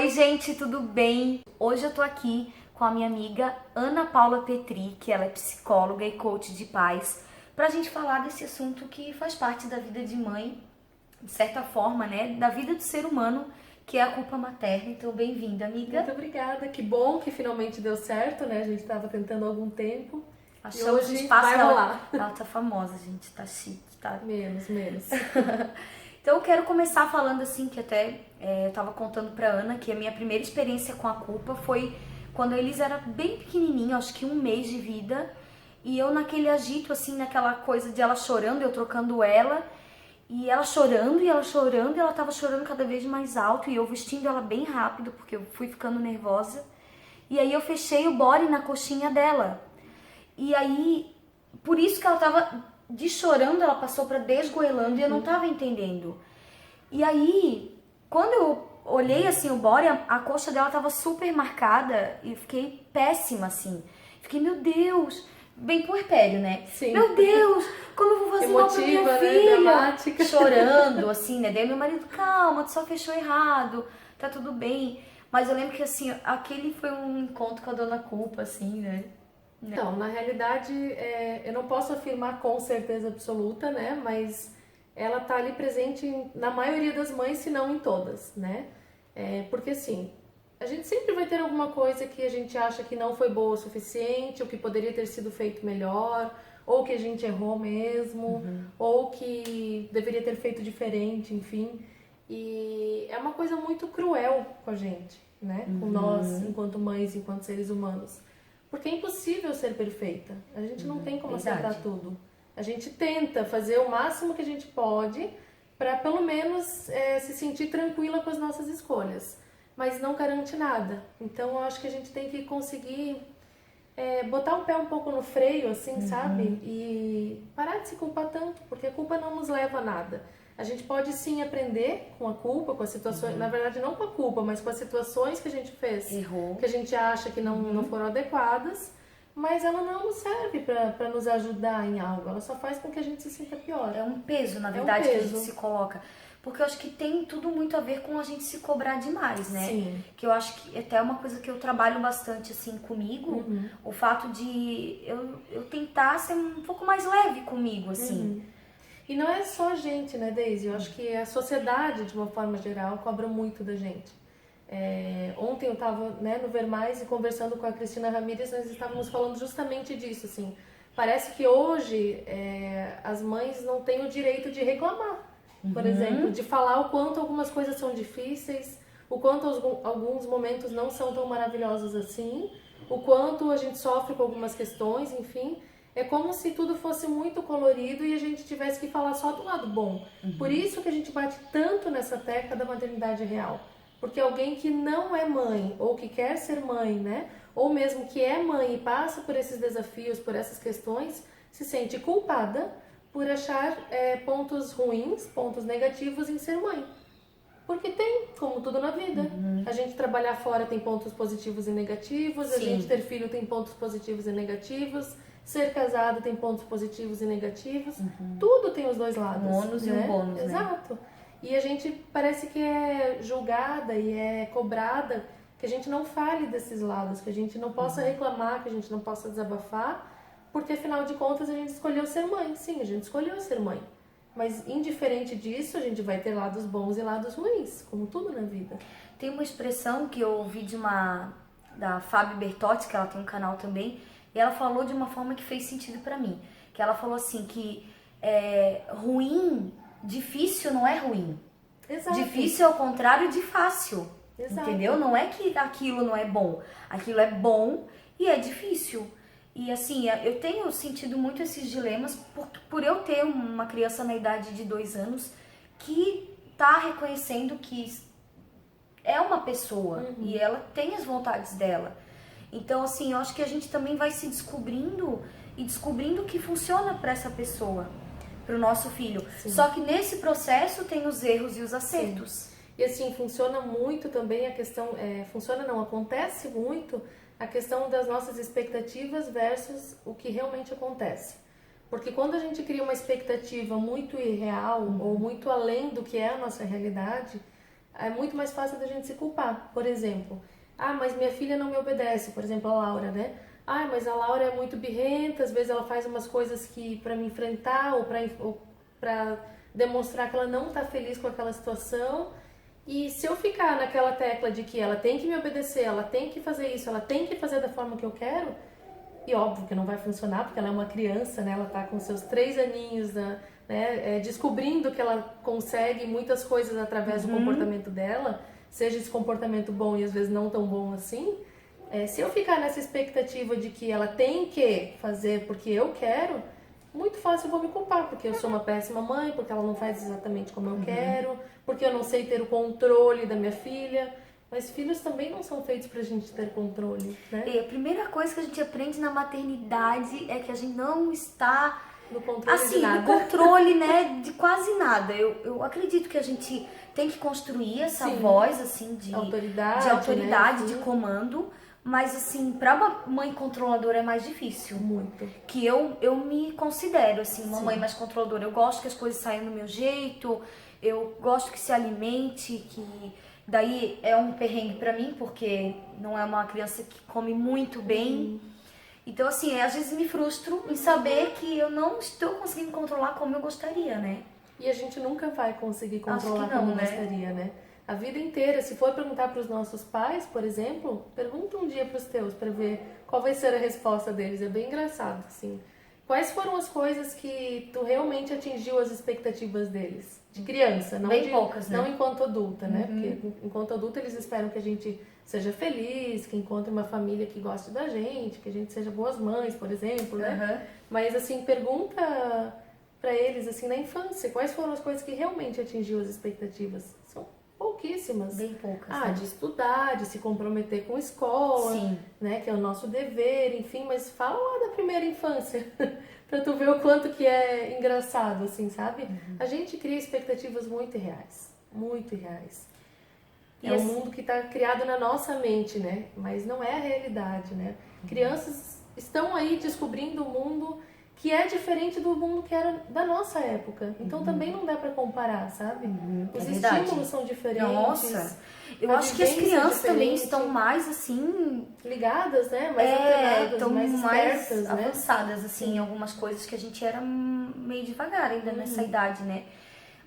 Oi, gente, tudo bem? Hoje eu tô aqui com a minha amiga Ana Paula Petri, que ela é psicóloga e coach de pais, pra gente falar desse assunto que faz parte da vida de mãe, de certa forma, né? Da vida do ser humano, que é a culpa materna. Então, bem-vinda, amiga. Muito obrigada, que bom que finalmente deu certo, né? A gente tava tentando há algum tempo. Achamos e um hoje espaço vai dela. rolar. Ela tá famosa, gente, tá chique, tá? Menos. Então eu quero começar falando assim, que até eu tava contando pra Ana que a minha primeira experiência com a culpa foi quando a Elisa era bem pequenininha, acho que 1 mês de vida, e eu naquele agito, assim, naquela coisa de ela chorando, eu trocando ela, e ela chorando, e ela tava chorando cada vez mais alto, e eu vestindo ela bem rápido, porque eu fui ficando nervosa, e aí eu fechei o body na coxinha dela, e aí, por isso que ela tava de chorando, ela passou pra desgoelando e eu não tava entendendo. E aí, quando eu olhei assim o body, a coxa dela tava super marcada e fiquei péssima assim. Fiquei, meu Deus, bem puerpério, né? Sim. Meu Deus, como eu vou fazer mal pra minha Emotiva, né? filha? Dramática. Chorando, assim, né? Daí meu marido, calma, tu só fechou errado, tá tudo bem. Mas eu lembro que assim, aquele foi um encontro com a dona culpa, assim, né? Então, na realidade, eu não posso afirmar com certeza absoluta, né? Mas ela tá ali presente na maioria das mães, se não em todas, né? Porque assim, a gente sempre vai ter alguma coisa que a gente acha que não foi boa o suficiente, ou que poderia ter sido feito melhor, ou que a gente errou mesmo, ou que deveria ter feito diferente, enfim. E é uma coisa muito cruel com a gente, né? Com nós, enquanto mães, enquanto seres humanos. Porque é impossível ser perfeita. A gente não tem como acertar tudo. A gente tenta fazer o máximo que a gente pode para pelo menos se sentir tranquila com as nossas escolhas. Mas não garante nada. Então eu acho que a gente tem que conseguir botar o pé um pouco no freio, assim, sabe? E parar de se culpar tanto, porque a culpa não nos leva a nada. A gente pode sim aprender com a culpa, com as situações, na verdade não com a culpa, mas com as situações que a gente fez, Errou. que a gente acha que não foram adequadas, mas ela não nos serve para nos ajudar em algo, ela só faz com que a gente se sinta pior. É um peso, na verdade, que a gente peso. se coloca. Porque eu acho que tem tudo muito a ver com a gente se cobrar demais, né? Sim. Que eu acho que até é uma coisa que eu trabalho bastante, assim, comigo. O fato de eu tentar ser um pouco mais leve comigo, assim. E não é só a gente, né, Daisy? Eu acho que a sociedade, de uma forma geral, cobra muito da gente. Ontem eu estava, né, no Ver Mais e conversando com a Cristina Ramírez, nós estávamos falando justamente disso, assim. Parece que hoje as mães não têm o direito de reclamar, por exemplo, de falar o quanto algumas coisas são difíceis, o quanto alguns momentos não são tão maravilhosos assim, o quanto a gente sofre com algumas questões, enfim. É como se tudo fosse muito colorido e a gente tivesse que falar só do lado bom. Por isso que a gente bate tanto nessa tecla da maternidade real. Porque alguém que não é mãe, ou que quer ser mãe, né? Ou mesmo que é mãe e passa por esses desafios, por essas questões, se sente culpada por achar pontos ruins, pontos negativos em ser mãe. Porque tem, como tudo na vida. A gente trabalhar fora tem pontos positivos e negativos, Sim. a gente ter filho tem pontos positivos e negativos, ser casado tem pontos positivos e negativos. Tudo tem os dois lados. Um ônus e um bônus, né? Exato. E a gente parece que é julgada e é cobrada que a gente não fale desses lados, que a gente não possa reclamar, que a gente não possa desabafar, porque afinal de contas a gente escolheu ser mãe. Sim, a gente escolheu ser mãe. Mas indiferente disso, a gente vai ter lados bons e lados ruins, como tudo na vida. Tem uma expressão que eu ouvi da Fábio Bertotti, que ela tem um canal também, e ela falou de uma forma que fez sentido pra mim. Que ela falou assim, que ruim, difícil não é ruim. Exato. Difícil é o contrário de fácil. Exato. Entendeu? Não é que aquilo não é bom. Aquilo é bom e é difícil. E assim, eu tenho sentido muito esses dilemas por eu ter uma criança na idade de 2 anos que tá reconhecendo que é uma pessoa e ela tem as vontades dela. Então, assim, eu acho que a gente também vai se descobrindo e descobrindo o que funciona para essa pessoa, para o nosso filho. Sim. Só que nesse processo tem os erros e os acertos. Sim. E assim, funciona muito também a questão, acontece muito a questão das nossas expectativas versus o que realmente acontece. Porque quando a gente cria uma expectativa muito irreal ou muito além do que é a nossa realidade, é muito mais fácil da gente se culpar. Por exemplo, mas minha filha não me obedece, por exemplo, a Laura, né? Mas a Laura é muito birrenta, às vezes ela faz umas coisas que para me enfrentar ou para demonstrar que ela não está feliz com aquela situação. E se eu ficar naquela tecla de que ela tem que me obedecer, ela tem que fazer isso, ela tem que fazer da forma que eu quero, e óbvio que não vai funcionar, porque ela é uma criança, né? Ela está com seus 3 aninhos, né? Descobrindo que ela consegue muitas coisas através do comportamento dela, seja esse comportamento bom e às vezes não tão bom assim. Se eu ficar nessa expectativa de que ela tem que fazer porque eu quero, muito fácil eu vou me culpar, porque eu sou uma péssima mãe, porque ela não faz exatamente como eu quero, porque eu não sei ter o controle da minha filha. Mas filhos também não são feitos pra gente ter controle, né? E a primeira coisa que a gente aprende na maternidade é que a gente não está no controle assim, de nada. no controle, né, de quase nada. Eu acredito que a gente tem que construir essa voz assim de autoridade, né? De comando. Mas assim, para uma mãe controladora é mais difícil. Muito. Que eu me considero assim, uma mãe mais controladora. Eu gosto que as coisas saiam do meu jeito, eu gosto que se alimente, que daí é um perrengue para mim, porque não é uma criança que come muito bem. Então assim, às vezes me frustro em saber que eu não estou conseguindo controlar como eu gostaria, né? E a gente nunca vai conseguir controlar não, como né? gostaria, né? A vida inteira, se for perguntar para os nossos pais, por exemplo, pergunta um dia para os teus para ver qual vai ser a resposta deles. É bem engraçado, assim. Quais foram as coisas que tu realmente atingiu as expectativas deles? De criança, não bem poucas, né? Não enquanto adulta, né? Porque enquanto adulta eles esperam que a gente seja feliz, que encontre uma família que goste da gente, que a gente seja boas mães, por exemplo, né? Mas assim, pergunta para eles assim na infância, quais foram as coisas que realmente atingiu as expectativas? São pouquíssimas. Bem poucas. Né? De estudar, de se comprometer com a escola, né, que é o nosso dever, enfim, mas fala lá da primeira infância, pra tu ver o quanto que é engraçado, assim, sabe? A gente cria expectativas muito irreais, muito irreais. É um mundo que tá criado na nossa mente, né, mas não é a realidade, né? Crianças estão aí descobrindo o mundo que é diferente do mundo que era da nossa época. Então também não dá pra comparar, sabe? Os estímulos são diferentes. Nossa, eu acho que as crianças também estão mais assim... ligadas, né? Mais antenadas, estão mais espertas, né? avançadas, assim, em algumas coisas que a gente era meio devagar ainda nessa idade, né?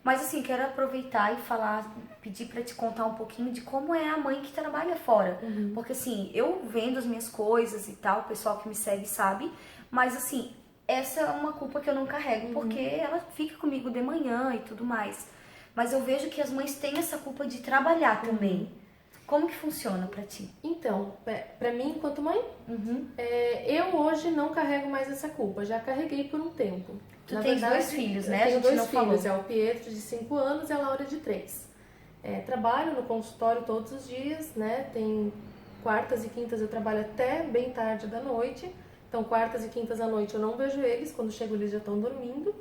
Mas assim, quero aproveitar e falar, pedir pra te contar um pouquinho de como é a mãe que trabalha fora. Porque assim, eu vendo as minhas coisas e tal, o pessoal que me segue sabe, mas assim... essa é uma culpa que eu não carrego, porque ela fica comigo de manhã e tudo mais. Mas eu vejo que as mães têm essa culpa de trabalhar também. Como que funciona pra ti? Então, pra mim, enquanto mãe, eu hoje não carrego mais essa culpa. Já carreguei por um tempo. Tu tens 2 filhos, né? Eu tenho 2 filhos. Falou. É o Pietro, de 5 anos, e a Laura, de 3. Trabalho no consultório todos os dias, né? Tem quartas e quintas eu trabalho até bem tarde da noite. Então, quartas e quintas à noite eu não vejo eles, quando chego eles já estão dormindo.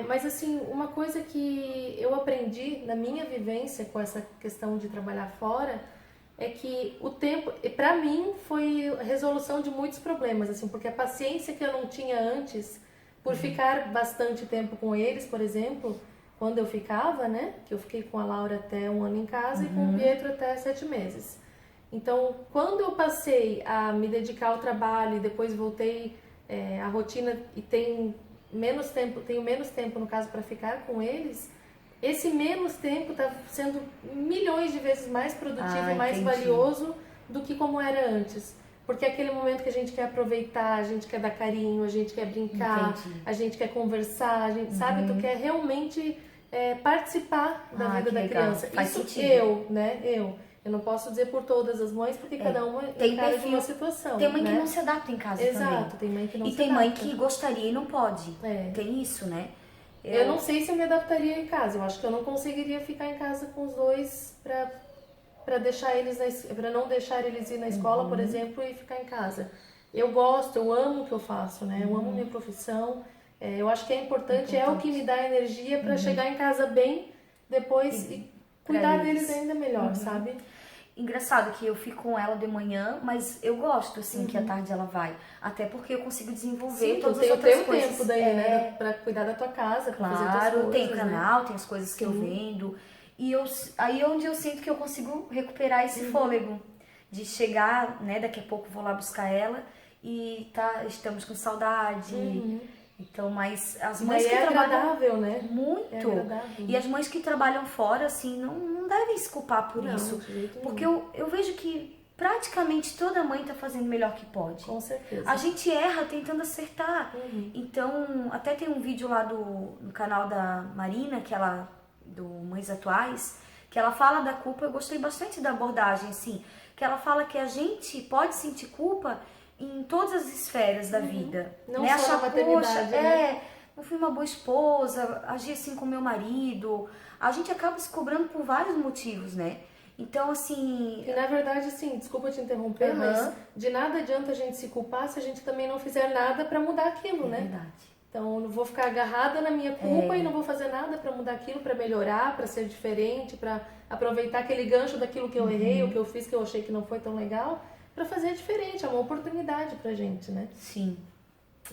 Mas assim, uma coisa que eu aprendi na minha vivência com essa questão de trabalhar fora é que o tempo, pra mim, foi resolução de muitos problemas, assim, porque a paciência que eu não tinha antes, por ficar bastante tempo com eles, por exemplo, quando eu ficava, né, que eu fiquei com a Laura até 1 ano em casa e com o Pietro até 7 meses. Então, quando eu passei a me dedicar ao trabalho e depois voltei à rotina e tenho menos tempo no caso para ficar com eles, esse menos tempo está sendo milhões de vezes mais produtivo e mais valioso do que como era antes. Porque é aquele momento que a gente quer aproveitar, a gente quer dar carinho, a gente quer brincar, a gente quer conversar, a gente sabe, tu quer realmente participar da vida da criança. Faz Isso sentido. Eu não posso dizer por todas as mães, porque cada uma tem de uma situação. Tem mãe que não se adapta em casa também. Exato, tem mãe que não se adapta. E tem mãe que gostaria e não pode. Tem isso, né? Eu não sei se eu me adaptaria em casa. Eu acho que eu não conseguiria ficar em casa com os dois para deixar eles para não deixar eles ir na escola, por exemplo, e ficar em casa. Eu gosto, eu amo o que eu faço, né? Eu amo minha profissão. Eu acho que é importante, é o que me dá energia para chegar em casa bem depois e cuidar deles ainda melhor, sabe? Engraçado que eu fico com ela de manhã, mas eu gosto, assim, que à tarde ela vai. Até porque eu consigo desenvolver todas as outras coisas. Tempo daí, né? Pra cuidar da tua casa, pra fazer as tuas coisas, tem o canal, tem as coisas que eu vendo. E aí é onde eu sinto que eu consigo recuperar esse fôlego. De chegar, né, daqui a pouco vou lá buscar ela e estamos com saudade. Então, mas as mães que trabalham agradável, né? muito. É agradável. E as mães que trabalham fora, assim, não devem se culpar por isso. De jeito Porque nenhum. eu vejo que praticamente toda mãe tá fazendo o melhor que pode. Com certeza. A gente erra tentando acertar. Então, até tem um vídeo lá no canal da Marina, do Mães Atuais, que ela fala da culpa. Eu gostei bastante da abordagem, assim, que ela fala que a gente pode sentir culpa em todas as esferas da vida. Não né? só na maternidade, né? Não fui uma boa esposa, agi assim com meu marido. A gente acaba se cobrando por vários motivos, né? Então, assim... E na verdade, assim, desculpa te interromper, mas de nada adianta a gente se culpar se a gente também não fizer nada pra mudar aquilo, né? Verdade. Então, eu não vou ficar agarrada na minha culpa e não vou fazer nada pra mudar aquilo, pra melhorar, pra ser diferente, pra aproveitar aquele gancho daquilo que eu errei, o que eu fiz que eu achei que não foi tão legal, pra fazer diferente. É uma oportunidade pra gente, né? Sim.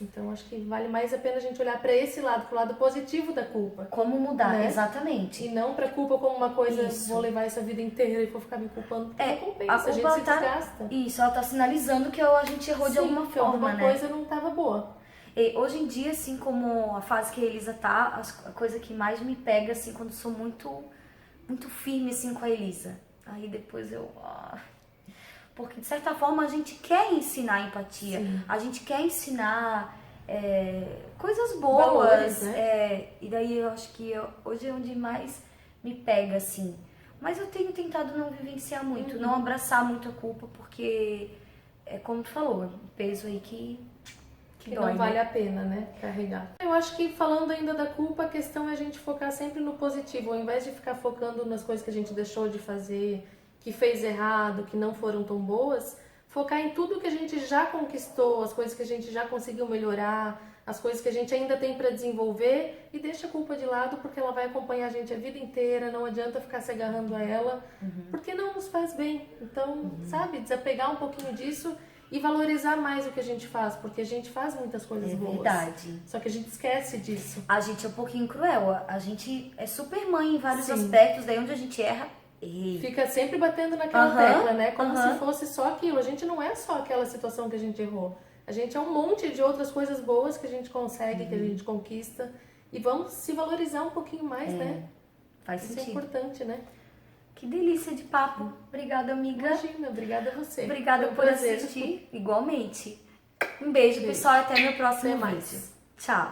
Então, acho que vale mais a pena a gente olhar pra esse lado, pro lado positivo da culpa. Como mudar, né? Exatamente. E não pra culpa como uma coisa, Isso. vou levar essa vida inteira e vou ficar me culpando, porque não compensa, a gente culpa se desgasta. Isso, ela tá sinalizando que a gente errou de alguma que forma, alguma né? coisa não tava boa. E hoje em dia, assim, como a fase que a Elisa tá, a coisa que mais me pega, assim, quando eu sou muito, muito firme, assim, com a Elisa. Aí depois porque, de certa forma, a gente quer ensinar empatia. Sim. A gente quer ensinar coisas boas. Valores, né? E daí eu acho que hoje é onde mais me pega, assim. Mas eu tenho tentado não vivenciar muito, não abraçar muito a culpa, porque, como tu falou, é um peso aí que dói, não vale né? a pena, né, carregar. Eu acho que falando ainda da culpa, a questão é a gente focar sempre no positivo, ao invés de ficar focando nas coisas que a gente deixou de fazer, que fez errado, que não foram tão boas, focar em tudo que a gente já conquistou, as coisas que a gente já conseguiu melhorar, as coisas que a gente ainda tem para desenvolver, e deixa a culpa de lado, porque ela vai acompanhar a gente a vida inteira, não adianta ficar se agarrando a ela, porque não nos faz bem. Então, sabe, desapegar um pouquinho disso e valorizar mais o que a gente faz, porque a gente faz muitas coisas boas. Verdade. Só que a gente esquece disso. A gente é um pouquinho cruel, a gente é super mãe em vários Sim. aspectos, daí onde a gente erra, Fica sempre batendo naquela tecla, né? Como se fosse só aquilo. A gente não é só aquela situação que a gente errou. A gente é um monte de outras coisas boas que a gente consegue, que a gente conquista. E vamos se valorizar um pouquinho mais, né? Faz Isso sentido. é importante, né? Que delícia de papo. Obrigada, amiga. Imagina, obrigada a você. Obrigada Foi um por prazer. assistir. Igualmente. Um beijo, pessoal. Até meu próximo Até vídeo. mais. Tchau.